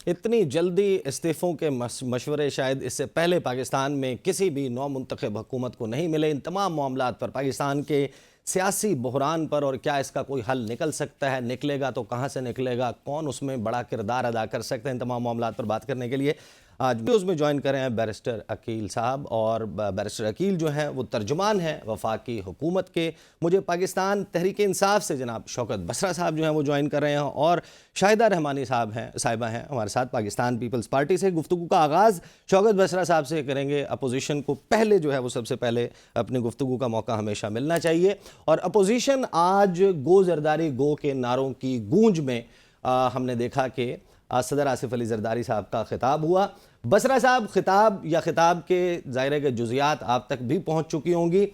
इतनी जल्दी इस्तीफ़ों के मशवरे शायद इससे पहले पाकिस्तान में किसी भी नौ मुंतखब हुकूमत को नहीं मिले। इन तमाम मामलात पर, पाकिस्तान के सियासी बहरान पर, और क्या इसका कोई हल निकल सकता है, निकलेगा तो कहाँ से निकलेगा, कौन उसमें बड़ा किरदार अदा कर सकते हैं, इन तमाम मामलात पर बात करने के लिए आज न्यूज़ में ज्वाइन करें हैं बैरिस्टर अकील साहब। और बैरिस्टर अकील जो हैं वो तर्जुमान हैं वफाकी हुकूमत के। मुझे पाकिस्तान तहरीक इंसाफ से जनाब शौकत बसरा साहब जो हैं वो ज्वाइन कर रहे हैं, और शाहिदा रहमानी साहिबा हैं हमारे साथ पाकिस्तान पीपल्स पार्टी से। गुफ्तगू का आगाज़ शौकत बसरा साहब से करेंगे। अपोजिशन को पहले जो है वो सबसे पहले अपनी गुफ्तगू का मौका हमेशा मिलना चाहिए। और अपोजिशन आज गो जरदारी गो के नारों की गूंज में हमने देखा कि सदर आसिफ अली जरदारी साहब का खिताब हुआ। बसरा साहब, खिताब के ज़ाहिर के जुज़ियात आप तक भी पहुँच चुकी होंगी।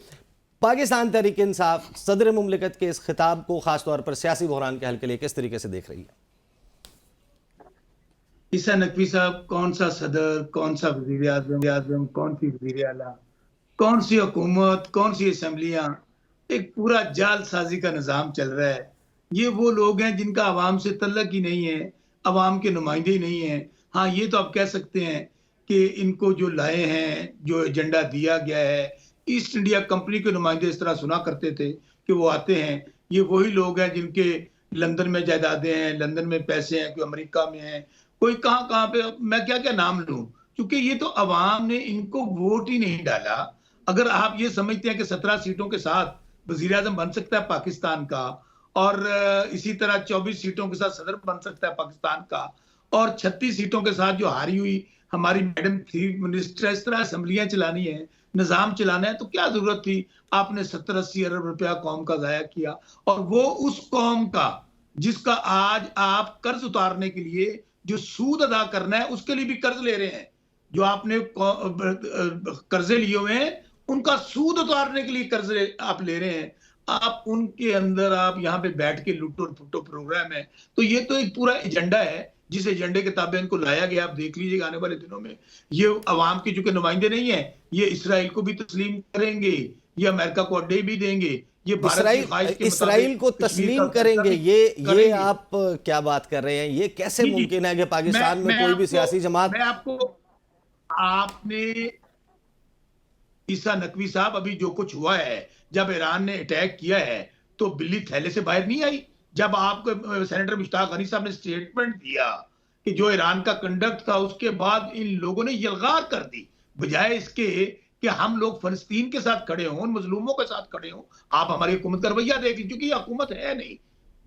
पाकिस्तान तहरीक इंसाफ सदर मुमलिकत के इस खिताब को ख़ास तौर पर सियासी बहरान के हल के लिए किस तरीके से देख रही है? ईसा नकवी साहब, कौन सा सदर, कौन सा वजीर आजम, कौन सी वजीर आला, कौन सी हुकूमत, कौन सी असम्बलियां, एक पूरा जालसाजी का निज़ाम चल रहा है। ये वो लोग हैं जिनका आवाम से तल्लक ही नहीं है, आवाम के नुमाइंदे ही नहीं है। हाँ, ये तो आप कह सकते हैं कि इनको जो लाए हैं, जो एजेंडा दिया गया है, ईस्ट इंडिया कंपनी के नुमाइंदे इस तरह सुना करते थे कि वो आते हैं। ये वही लोग हैं जिनके लंदन में जायदादें हैं, लंदन में पैसे हैं, कोई अमेरिका में है, कोई कहाँ कहाँ पे, मैं क्या क्या नाम लूं, क्योंकि ये तो अवाम ने इनको वोट ही नहीं डाला। अगर आप ये समझते हैं कि 17 सीटों के साथ वजीर आजम बन सकता है पाकिस्तान का, और इसी तरह 24 सीटों के साथ सदर बन सकता है पाकिस्तान का, और 36 सीटों के साथ जो हारी हुई हमारी मैडम चीफ मिनिस्टर, इस तरह असम्बलियां चलानी है, निजाम चलाना है, तो क्या जरूरत थी? आपने 70-80 अरब रुपया कौम का जाया किया, और वो उस कौम का जिसका आज आप कर्ज उतारने के लिए जो सूद अदा करना है उसके लिए भी कर्ज ले रहे हैं। जो आपने कर्जे लिए हुए हैं उनका सूद उतारने के लिए कर्ज आप ले रहे हैं। आप उनके अंदर आप यहाँ पे बैठ के लुटो फुटो प्रोग्राम है। तो ये तो एक पूरा एजेंडा है, जिस एजेंडे के ताबे इनको लाया गया। आप देख लीजिएगा आने वाले दिनों में ये अवाम के चूंकि नुमाइंदे नहीं है, ये इसराइल को भी तस्लीम करेंगे, ये अमेरिका को अड्डे भी देंगे, ये इसराइल को तस्लीम करेंगे। ये आप क्या बात कर रहे हैं? ये कैसे मुमकिन है कि पाकिस्तान में कोई भी सियासी जमात? मैं आपको, आपने ईसा नकवी साहब, अभी जो कुछ हुआ है, जब ईरान ने अटैक किया है तो बिल्ली थैले से बाहर नहीं आई। जब आपको सेनेटर मुश्ताक अली साहब ने स्टेटमेंट दिया कि जो ईरान का कंडक्ट था, उसके बाद इन लोगों ने यलगार कर दी, बजाय इसके कि हम लोग फलस्तीन के साथ खड़े हों, मजलूमों के साथ खड़े हों। आप हमारी हुकूमत का रवैया देखिए, क्योंकि ये हुकूमत है नहीं।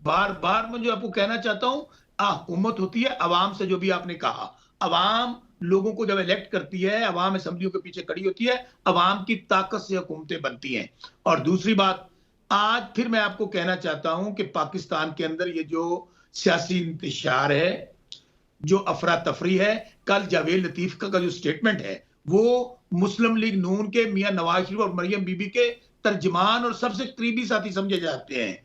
बार बार मैं जो आपको कहना चाहता हूं, हुकूमत होती है अवाम से, जो भी आपने कहा, अवाम लोगों को जब इलेक्ट करती है, अवाम असेंबलियों के पीछे खड़ी होती है, अवाम की ताकत से हुकूमतें बनती हैं। और दूसरी बात, आज फिर मैं आपको कहना चाहता हूं कि पाकिस्तान के अंदर ये जो सियासी इंतशार है, जो अफरा तफरी है, कल जावेद लतीफ का जो स्टेटमेंट है, वो मुस्लिम लीग नून के मियां नवाज शरीफ और मरियम बीबी के तर्जमान और सबसे करीबी साथी समझे जाते हैं।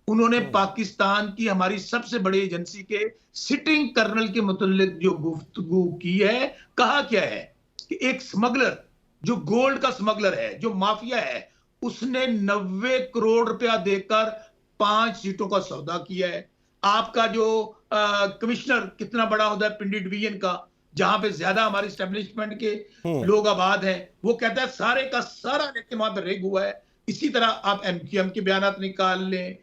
उन्होंने पाकिस्तान की हमारी सबसे बड़ी एजेंसी के सिटिंग कर्नल के मुतल्लिक जो गुफ्तगू की है, कहा क्या है कि एक स्मगलर, जो गोल्ड का स्मगलर है, जो माफिया है, उसने 90 करोड़ रुपया देकर 5 सीटों का सौदा किया है। आपका जो कमिश्नर, कितना बड़ा होता है पिंडी डिवीजन का, जहां पे ज्यादा हमारे स्टैब्लिशमेंट के लोग आबाद हैं, वो कहता है सारे का सारा लेके वहां पर रेग हुआ है। इसी तरह आप एमक्यूएम के बयान निकाल लें।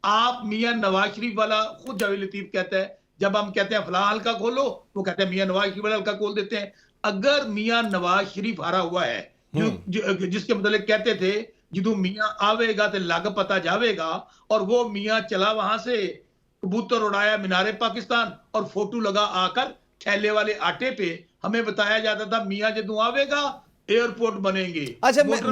आप मियां नवाज शरीफ वाला, खुद जावेद लतीफ कहता है, जब हम कहते हैं फलां हल्का खोलो, वो कहते हैं मियां नवाज शरीफ वाला हल्का खोल देते हैं। अगर मियां नवाज शरीफ हारा हुआ है, जिसके मतलब कहते थे जिदू मियां आवेगा तो लग पता जावेगा, और वो मियां चला वहां से, कबूतर उड़ाया मीनारे पाकिस्तान, और फोटो लगा आकर ठेले वाले आटे पे। हमें बताया जाता था मियां जदू आवेगा एयरपोर्ट बनेंगे। अच्छा, बसरा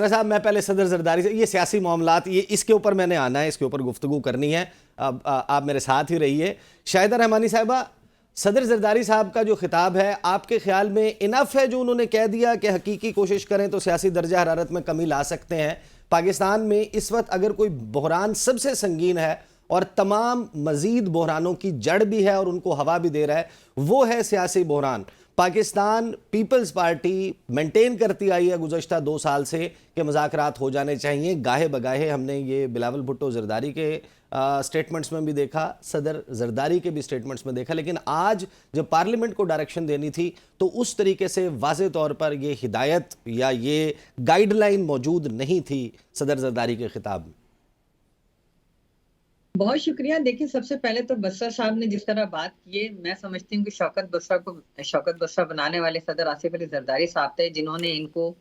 साहब, मैं पहले सदर जरदारी से, ये सियासी मामलात, ये इसके ऊपर मैंने आना है, इसके ऊपर गुफ्तगू करनी है। आप मेरे साथ ही रहिए। शाहिदा रहमानी साहिबा, सदर जरदारी साहब का जो खिताब है, आपके ख्याल में इनफ है जो उन्होंने कह दिया कि हकीकी कोशिश करें तो सियासी दर्जा हरारत में कमी ला सकते हैं? पाकिस्तान में इस वक्त अगर कोई बहरान सबसे संगीन है और तमाम मजीद बहरानों की जड़ भी है और उनको हवा भी दे रहा है, वो है सियासी बहरान। पाकिस्तान पीपल्स पार्टी मेंटेन करती आई है गुज़श्ता 2 साल से कि मुज़ाकरात हो जाने चाहिए। गाहे बगाहे हमने ये बिलावल भुट्टो ज़रदारी के स्टेटमेंट्स में भी देखा, सदर जरदारी के भी स्टेटमेंट्स में देखा, लेकिन आज जब पार्लियामेंट को डायरेक्शन देनी थी तो उस तरीके से वाज़े तौर पर ये हिदायत या ये गाइडलाइन मौजूद नहीं थी सदर जरदारी के खिताब में। बहुत शुक्रिया। देखिए, सबसे पहले तो बसरा साहब ने जिस तरह बात की है, मैं समझती हूँ कि शौकत बसरा बनाने वाले सदर आसिफ अली जरदारी साहब थे, जिन्होंने इनको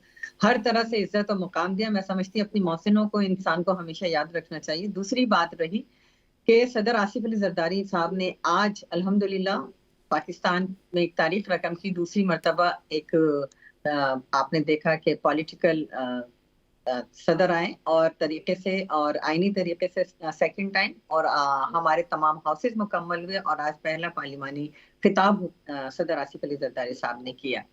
हर तरह से इज्जत और मुकाम दिया। मैं समझती हूँ अपनी मौसिनों को, इंसान को हमेशा याद रखना चाहिए। दूसरी बात रही कि सदर आसिफ अली जरदारी साहब ने आज अल्हम्दुलिल्लाह पाकिस्तान में एक तारीख रकम की दूसरी मर्तबा एक आपने देखा कि पॉलिटिकल सदर आए और तरीके से और आईनी तरीके से सेकंड टाइम, और हमारे तमाम हाउसेस मुकम्मल हुए और आज पहला पार्लिमानी खिताब सदर आसिफ अली जरदारी साहब ने किया।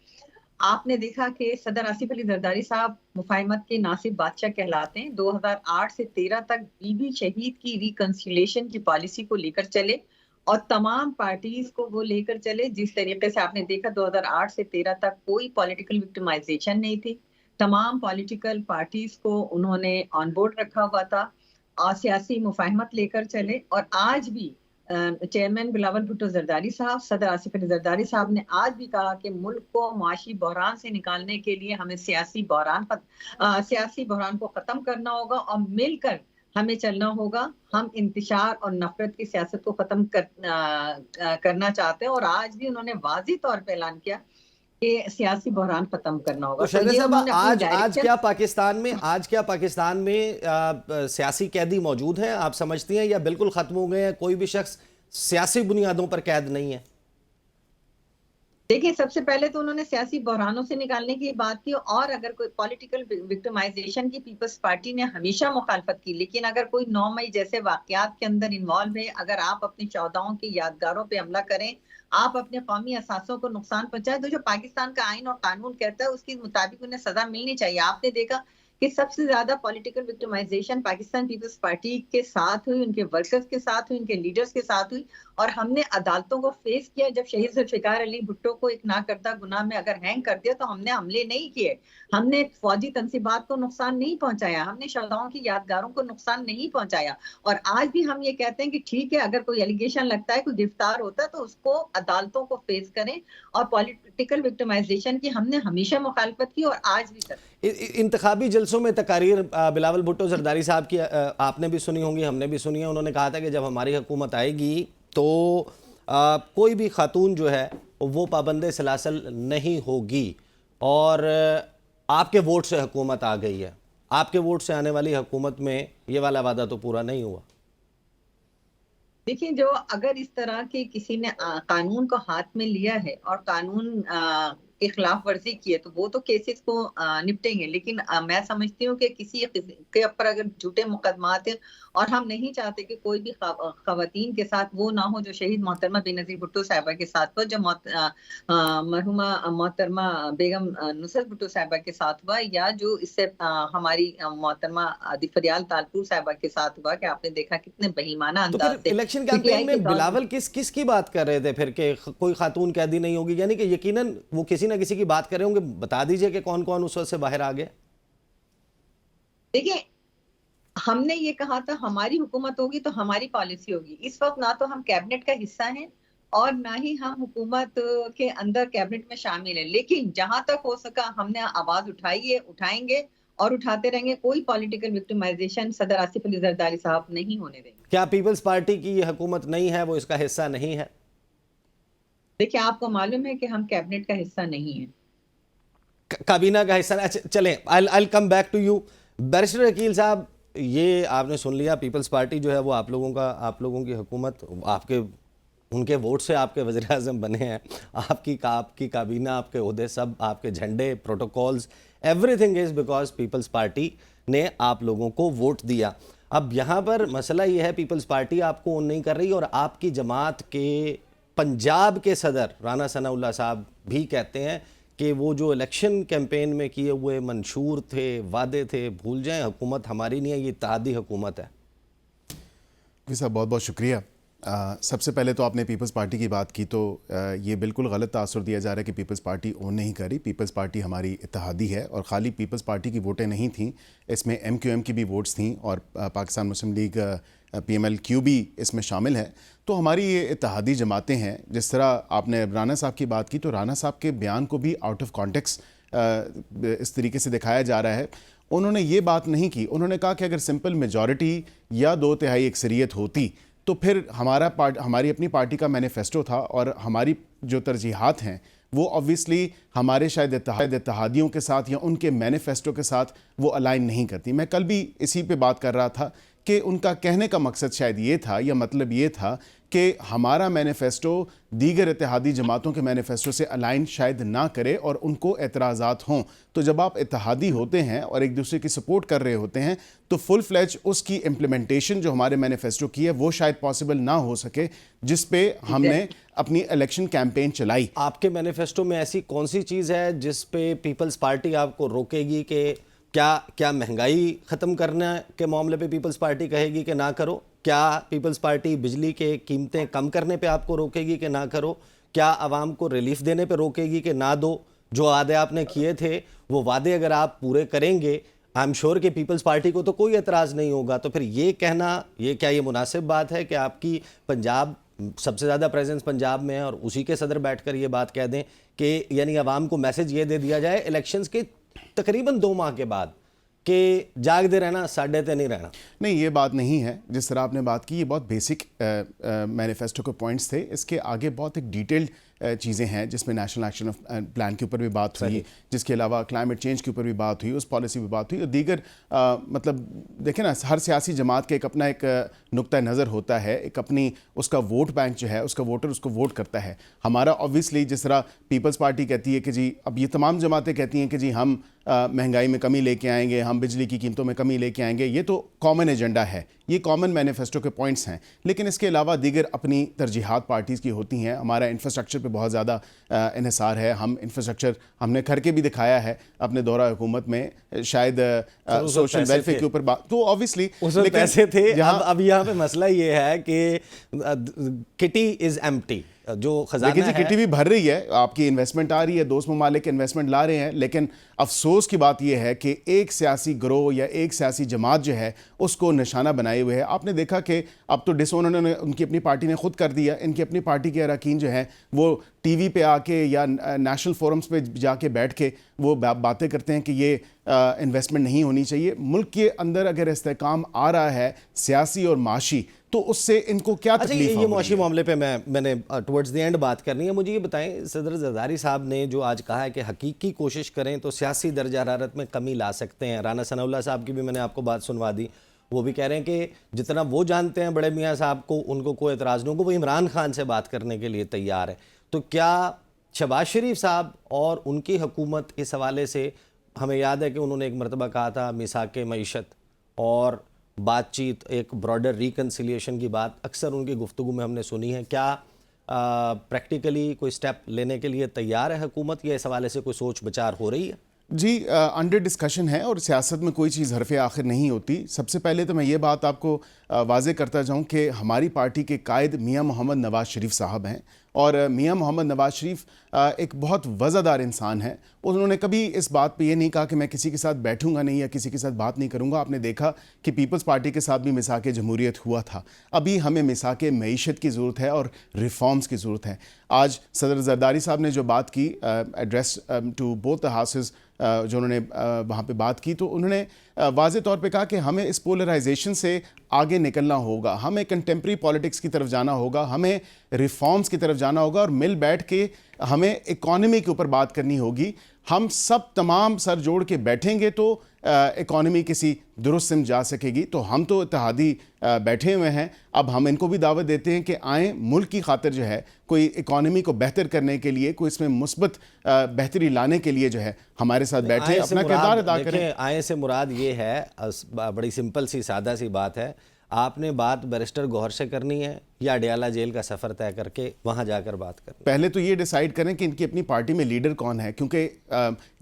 आपने देखा कि सदर आसिफ अली जरदारी साहब मुफाहिमत के नासिब बादशाह कहलाते हैं। 2008 से 13 तक बीबी शहीद की रिकंसिलिएशन की पॉलिसी को लेकर चले और तमाम पार्टीज को वो लेकर चले। जिस तरीके से आपने देखा 2008 से 13 तक कोई पॉलिटिकल विक्टिमाइजेशन नहीं थी, तमाम पॉलिटिकल पार्टीज को उन्होंने ऑन बोर्ड रखा हुआ था और सियासी मुफाहिमत लेकर चले। और आज भी चेयरमैन बिलावल भुट्टो जरदारी साहब, सदर आसिफ अली जरदारी साहब ने आज भी कहा कि मुल्क को मुआशी बहरान से निकालने के लिए हमें सियासी बहरान को खत्म करना होगा और मिलकर हमें चलना होगा। हम इंतशार और नफरत की सियासत को खत्म करना चाहते हैं और आज भी उन्होंने वाज़ी तौर पर ऐलान किया कि सियासी बहरान खत्म करना होगा। तो शहज़ाद साहब, आज क्या पाकिस्तान में सियासी कैदी मौजूद हैं, आप समझती हैं, या बिल्कुल खत्म हो गए हैं, कोई भी शख्स सियासी बुनियादों पर कैद नहीं है? देखिए, सबसे पहले तो उन्होंने सियासी बहरानों से निकालने की बात की, और अगर कोई पॉलिटिकल विक्टिमाइजेशन की पीपल्स पार्टी ने हमेशा मुखालफत की, लेकिन अगर कोई 9 मई जैसे वाकयात के अंदर इन्वॉल्व है, अगर आप अपनी शौहदाओं की यादगारों पे हमला करें, आप अपने कौमी असासों को नुकसान पहुंचाए, तो जो पाकिस्तान का आइन और कानून कहता है उसके मुताबिक उन्हें सजा मिलनी चाहिए। आपने देखा कि सबसे ज्यादा political victimisation Pakistan People's Party के साथ हुई, उनके वर्कर्स के साथ हुई, उनके लीडर्स के साथ हुई, और हमने अदालतों को फेस किया। जब शहीद जुल्फिकार अली भुट्टो को एक नाकर्दा गुनाह में अगर हैंग कर दिया तो हमने हमले नहीं किए, हमने फौजी तंसीबात को नुकसान नहीं पहुंचाया, हमने शहदाओं की यादगारों को नुकसान नहीं पहुंचाया। और आज भी हम ये कहते हैं कि ठीक है, अगर कोई एलिगेशन लगता है, कोई गिरफ्तार होता है तो उसको अदालतों को फेस करें। और पॉलिटिकल विक्टिमाइजेशन की हमने हमेशा मुखालफत की और आज भी करते हैं। इंतखाबी जलसों में तकारीर बिलावल भुट्टो जरदारी साहब की आपने भी सुनी होंगी, हमने भी सुनी है। उन्होंने कहा था कि जब हमारी हुकूमत आएगी तो कोई भी खातून जो है वो पाबंदे सलासल नहीं होगी, और आपके वोट से हुकूमत आ गई है। आपके वोट से आने वाली हुकूमत में ये वाला वादा तो पूरा नहीं हुआ। देखिए, जो अगर इस तरह के किसी ने कानून को हाथ में लिया है और कानून के खिलाफ वर्जी की है तो वो तो केसेस को निपटेंगे, लेकिन मैं समझती हूँ कि किसी के ऊपर अगर झूठे मुकदमात हैं, और हम नहीं चाहते कि कोई भी खवातीन के साथ वो ना हो जो शहीद मोहतरमा बेनज़ीर भुट्टो साहिबा के साथ हुआ, जो मरहुमा मोहतरमा बेगम नुसरत भुट्टो साहिबा के साथ हुआ, या जो इससे हमारी मोहतरमा फरियाल तालपुर साहिबा के साथ हुआ, कि आपने देखा कितने बेईमाना अंदाज से इलेक्शन कैंपेन में बिलावल किस की बात कर रहे थे फिर कि कोई खातून कैदी नहीं होगी? यानी कि यकीनन वो किसी ना किसी की बात कर रहे होंगे। बता दीजिए कि कौन कौन उस वक्त से बाहर आ गए। देखिए, हमने ये कहा था हमारी हुकूमत होगी तो हमारी पॉलिसी होगी। इस वक्त ना तो हम कैबिनेट का हिस्सा हैं और ना ही हम हुकूमत के अंदर कैबिनेट में शामिल हैं, लेकिन जहां तक हो सका हमने आवाज उठाई है, उठाएंगे और उठाते रहेंगे। कोई पॉलिटिकल विक्टिमाइजेशन सदर आसिफ अली जरदारी साहब नहीं होने देंगे। क्या पीपल्स पार्टी की ये हुकूमत नहीं है, वो इसका हिस्सा नहीं है? देखिए, आपको मालूम है कि हम कैबिनेट का हिस्सा नहीं है, काबीना का हिस्सा। अच्छा चलें, I come back to you barrister Akeel साहब। ये आपने सुन लिया, पीपल्स पार्टी जो है वो आप लोगों की हुकूमत, उनके वोट से आपके वज़ीर आज़म बने हैं, आपकी काबीना, आपके ओहदे, सब आपके झंडे, protocols, everything is because People's Party ने आप लोगों को वोट दिया। अब यहाँ पर मसला ये है, पीपल्स पार्टी आपको ऑन नहीं कर रही, और आपकी जमात के पंजाब के सदर राना सनाउल्लाह साहब भी कहते हैं कि वो जो इलेक्शन कैंपेन में किए हुए मंशूर थे, वादे थे, भूल जाएं, हुकूमत हमारी नहीं है, ये इत्तेहादी हुकूमत है। साहब बहुत बहुत शुक्रिया। सबसे पहले तो आपने पीपल्स पार्टी की बात की, तो ये बिल्कुल गलत तासुर दिया जा रहा है कि पीपल्स पार्टी ओन नहीं करी। पीपल्स पार्टी हमारी इत्तेहादी है और ख़ाली पीपल्स पार्टी की वोटें नहीं थीं, इसमें MQM की भी वोट्स थीं और पाकिस्तान मुस्लिम लीग PMLQ भी इसमें शामिल है। तो हमारी ये इत्तेहादी जमातें हैं। जिस तरह आपने राना साहब की बात की, तो राना साहब के बयान को भी आउट ऑफ कॉन्टेक्स्ट इस तरीके से दिखाया जा रहा है। उन्होंने ये बात नहीं की। उन्होंने कहा कि अगर सिंपल मेजॉरिटी या 2/3 अक्सरियत होती तो फिर हमारी अपनी पार्टी का मैनिफेस्टो था और हमारी जो तरजीहात हैं वो ऑब्वियसली हमारे शायद इत्तेहादियों के साथ या उनके मैनिफेस्टो के साथ वो अलाइन नहीं करती। मैं कल भी इसी पे बात कर रहा था कि उनका कहने का मकसद शायद ये था या मतलब ये था कि हमारा मैनिफेस्टो दीगर इत्तेहादी जमातों के मैनिफेस्टो से अलाइन शायद ना करे और उनको एतराज़ात हों। तो जब आप इत्तेहादी होते हैं और एक दूसरे की सपोर्ट कर रहे होते हैं तो फुल फ्लेज उसकी इम्प्लीमेंटेशन जो हमारे मैनिफेस्टो की है वो शायद पॉसिबल ना हो सके, जिस पे हमने अपनी इलेक्शन कैंपेन चलाई। आपके मैनिफेस्टो में ऐसी कौन सी चीज़ है जिस पे पीपल्स पार्टी आपको रोकेगी कि क्या महंगाई ख़त्म करने के मामले पे पीपल्स पार्टी कहेगी कि ना करो? क्या पीपल्स पार्टी बिजली के कीमतें कम करने पे आपको रोकेगी कि ना करो? क्या आवाम को रिलीफ देने पे रोकेगी कि ना दो? जो वादे आपने किए थे वो वादे अगर आप पूरे करेंगे, आई एम श्योर कि पीपल्स पार्टी को तो कोई एतराज़ नहीं होगा। तो फिर ये कहना, क्या ये मुनासिब बात है कि आपकी पंजाब सबसे ज़्यादा प्रेजेंस पंजाब में है और उसी के सदर बैठकर ये बात कह दें कि यानी आवाम को मैसेज ये दे दिया जाए इलेक्शंस के तकरीबन 2 माह के बाद कि जागते रहना, साढ़े ते नहीं रहना? नहीं, ये बात नहीं है। जिस तरह आपने बात की ये बहुत बेसिक मैनिफेस्टो के पॉइंट्स थे। इसके आगे बहुत एक डिटेल्ड चीज़ें हैं जिसमें नेशनल एक्शन प्लान के ऊपर भी बात हुई, जिसके अलावा क्लाइमेट चेंज के ऊपर भी बात हुई, उस पॉलिसी भी बात हुई और दीगर मतलब देखें ना, हर सियासी जमात के एक अपना एक नुक्ता नज़र होता है, एक अपनी उसका वोट बैंक जो है, उसका वोटर उसको वोट करता है। हमारा ऑब्वियसली जिस तरह पीपल्स पार्टी कहती है कि जी, अब ये तमाम जमातें कहती हैं कि जी हम महंगाई में कमी लेके आएंगे, हम बिजली की कीमतों में कमी लेके आएंगे, ये तो कॉमन एजेंडा है, ये कॉमन मैनिफेस्टो के पॉइंट्स हैं। लेकिन इसके अलावा दीगर अपनी तरजीहात पार्टीज़ की होती हैं। हमारा इंफ्रास्ट्रक्चर पे बहुत ज़्यादा इन्हिसार है। हम इंफ्रास्ट्रक्चर हमने करके भी दिखाया है अपने दौरा हुकूमत में, शायद सोशल वेलफेयर के ऊपर बात तो ऑब्वियसली उसमें पैसे थे। अब यहाँ पे मसला ये है कि किटी इज एम्प्टी, जो खजाना है, किटी भी भर रही है, आपकी इन्वेस्टमेंट आ रही है, दोस्त ममालिक इन्वेस्टमेंट ला रहे हैं, लेकिन अफसोस की बात यह है कि एक सियासी ग्रोह या एक सियासी जमात जो है उसको निशाना बनाए हुए है। आपने देखा कि अब तो डिसोन उन्होंने उनकी अपनी पार्टी ने खुद कर दिया। इनकी अपनी पार्टी के अरकान जो है वो टीवी पे आके या नेशनल फोरम्स पे जाके बैठ के वो बातें करते हैं कि ये इन्वेस्टमेंट नहीं होनी चाहिए। मुल्क के अंदर अगर इस्तेहकाम आ रहा है सियासी और माशी, तो उससे इनको क्या तकलीफ है? ये मुआशी मामले पे मैंने टुवर्ड्स द एंड बात करनी है। मुझे ये बताएं, सदर जरदारी साहब ने जो आज कहा है कि हकीकी कोशिश करें तो सियासी दर्जा हरारत में कमी ला सकते हैं। राना सनाउल्लाह साहब की भी मैंने आपको बात सुनवा दी, वो भी कह रहे हैं कि जितना वो जानते हैं बड़े मियाँ साहब को, उनको कोई एतराज़ नहीं होगा, वो इमरान खान से बात करने के लिए तैयार है। तो क्या शहबाज शरीफ साहब और उनकी हुकूमत इस हवाले से, हमें याद है कि उन्होंने एक मरतबा कहा था मिसाके मईशत और बातचीत, एक ब्रॉडर रिकन्सिलिएशन की बात अक्सर उनकी गुफ्तगू में हमने सुनी है। क्या प्रैक्टिकली कोई स्टेप लेने के लिए तैयार है हुकूमत, या इस हवाले से कोई सोच विचार हो रही है? जी, अंडर डिस्कशन है और सियासत में कोई चीज़ हरफ़े आखिर नहीं होती। सबसे पहले तो मैं ये बात आपको वाज़े करता जाऊँ कि हमारी पार्टी के कायद मियाँ मोहम्मद नवाज़ शरीफ साहब हैं और मियाँ मोहम्मद नवाज़ शरीफ एक बहुत वज़ादार इंसान है। उन्होंने कभी इस बात पे ये नहीं कहा कि मैं किसी के साथ बैठूंगा नहीं या किसी के साथ बात नहीं करूंगा। आपने देखा कि पीपल्स पार्टी के साथ भी मिसाके जमहूरियत हुआ था। अभी हमें मिसाके मईशत की ज़रूरत है और रिफॉर्म्स की ज़रूरत है। आज सदर जरदारी साहब ने जो बात की, address to both the houses, जो उन्होंने वहाँ पे बात की, तो उन्होंने वाज़े तौर पे कहा कि हमें इस पोलराइजेशन से आगे निकलना होगा, हमें कंटेम्प्रेरी पॉलिटिक्स की तरफ जाना होगा, हमें रिफॉर्म्स की तरफ जाना होगा और मिल बैठ के हमें इकॉनमी के ऊपर बात करनी होगी। हम सब तमाम सर जोड़ के बैठेंगे तो इकॉनमी किसी दुरुस्त सिम जा सकेगी। तो हम तो इत्तेहादी बैठे हुए हैं, अब हम इनको भी दावत देते हैं कि आएँ, मुल्क की खातिर जो है कोई इकॉनमी को बेहतर करने के लिए, कोई इसमें मुस्बत बेहतरी लाने के लिए जो है हमारे साथ बैठे, अपना किरदार अदा करें। आए से मुराद ये है, बड़ी सिंपल सी सादा सी बात है, आपने बात बैरिस्टर गौहर से करनी है या अडयाला जेल का सफ़र तय करके वहाँ जाकर बात करनी? पहले तो ये डिसाइड करें कि इनकी अपनी पार्टी में लीडर कौन है, क्योंकि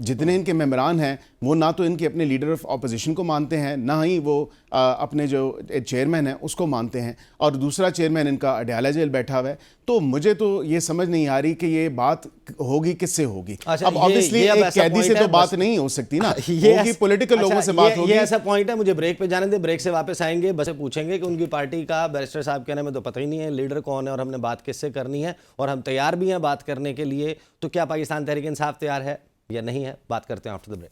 जितने इनके मेंबरान हैं वो ना तो इनके अपने लीडर ऑफ ऑपोजिशन को मानते हैं, ना ही वो अपने जो चेयरमैन हैं उसको मानते हैं, और दूसरा चेयरमैन इनका अडयाला जेल बैठा हुआ है। तो मुझे तो ये समझ नहीं आ रही कि ये बात होगी किससे होगी। अच्छा, अब ऑब्वियसली एक कैदी से तो बात नहीं हो सकती ना, होगी पॉलिटिकल लोगों से बात होगी। ये ऐसा पॉइंट है, मुझे ब्रेक पे जाने दे, ब्रेक से वापस आएंगे, बस पूछेंगे कि उनकी पार्टी का बैरिस्टर साहब कहने में तो पता ही नहीं है लीडर कौन है और हमने बात किससे करनी है, और हम तैयार भी हैं बात करने के लिए। तो क्या पाकिस्तान तहरीक इंसाफ तैयार है या नहीं है? बात करते हैं आफ्टर द ब्रेक।